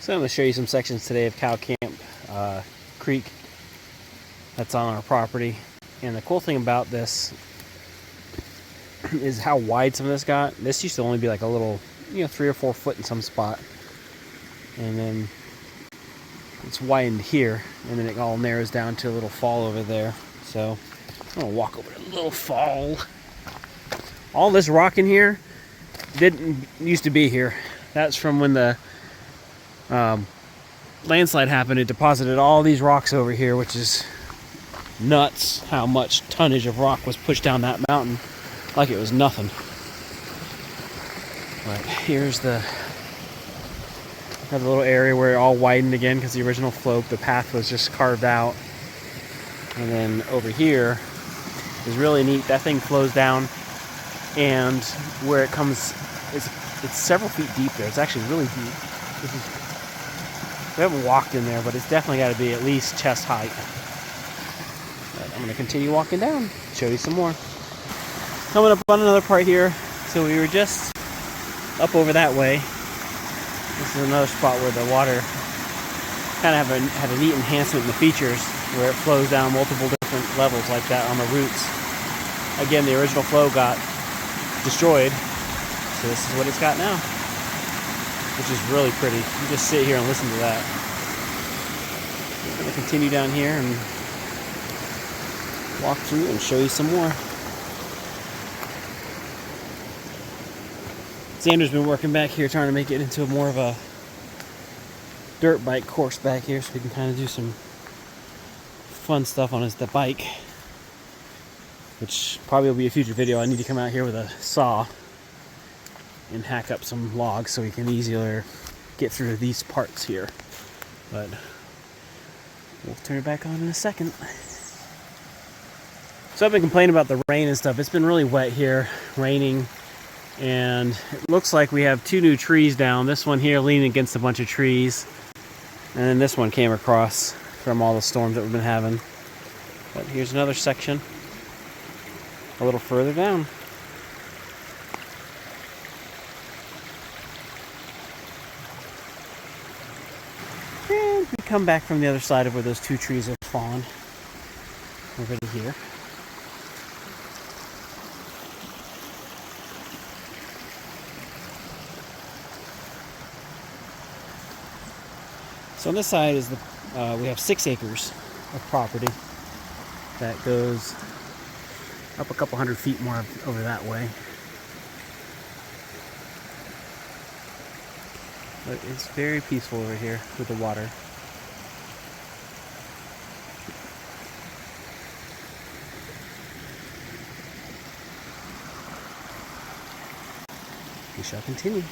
So I'm going to show you some sections today of Cow Camp Creek that's on our property. And the cool thing about this is how wide some of this got. This used to only be like a little, 3 or 4 foot in some spot. And then it's widened here, and then it all narrows down to a little fall over there. So I'm going to walk over to the little fall. All this rock in here didn't used to be here. That's from when the landslide happened. It deposited all these rocks over here, which is nuts how much tonnage of rock was pushed down that mountain like it was nothing. But here's the little area where it all widened again because the original slope, the path was just carved out. And then over here is really neat. That thing flows down, and where it comes, it's several feet deep there. It's actually really deep. We haven't walked in there, but it's definitely got to be at least chest height. But I'm going to continue walking down, show you some more. Coming up on another part here. So we were just up over that way. This is another spot where the water kind of had a neat enhancement in the features, where it flows down multiple different levels like that on the roots. Again, the original flow got destroyed, so this is what it's got now, which is really pretty. You just sit here and listen to that. I'm going to continue down here and walk through and show you some more. Xander's been working back here trying to make it into more of a dirt bike course back here, so we can kind of do some fun stuff on the bike, which probably will be a future video. I need to come out here with a saw and hack up some logs so we can easier get through these parts here. But we'll turn it back on in a second. So I've been complaining about the rain and stuff. It's been really wet here, raining, and it looks like we have 2 new trees down. This one here leaning against a bunch of trees, and then this one came across from all the storms that we've been having. But here's another section a little further down. And we come back from the other side of where those 2 trees have fallen, over to here. So on this side is we have 6 acres of property that goes up a couple hundred feet more over that way. But it's very peaceful over here with the water. We shall continue.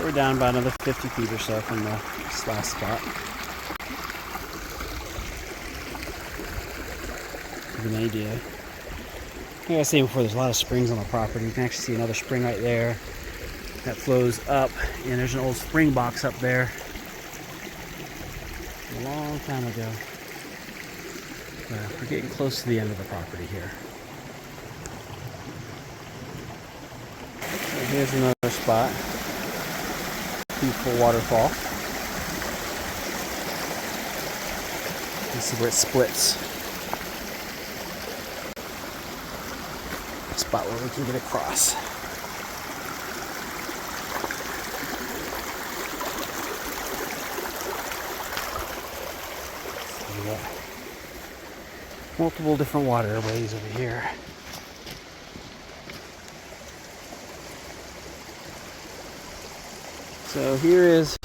We're down by another 50 feet or so from this last spot. Give you an idea. Like I was saying before, there's a lot of springs on the property. You can actually see another spring right there that flows up, and there's an old spring box up there a long time ago. We're getting close to the end of the property here. So here's another spot. Beautiful waterfall. You see where it splits. A spot where we can get across. So we got multiple different waterways over here. So here is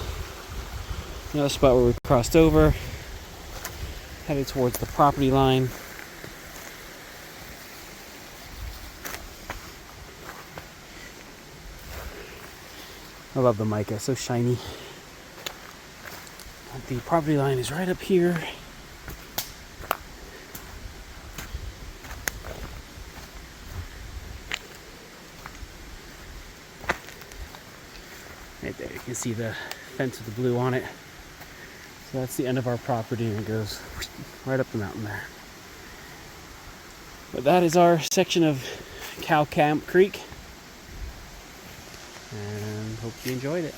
another spot where we crossed over, headed towards the property line. I love the mica, so shiny. The property line is right up here. Right there, you can see the fence with the blue on it. So that's the end of our property, and it goes right up the mountain there. But that is our section of Cow Camp Creek, and hope you enjoyed it.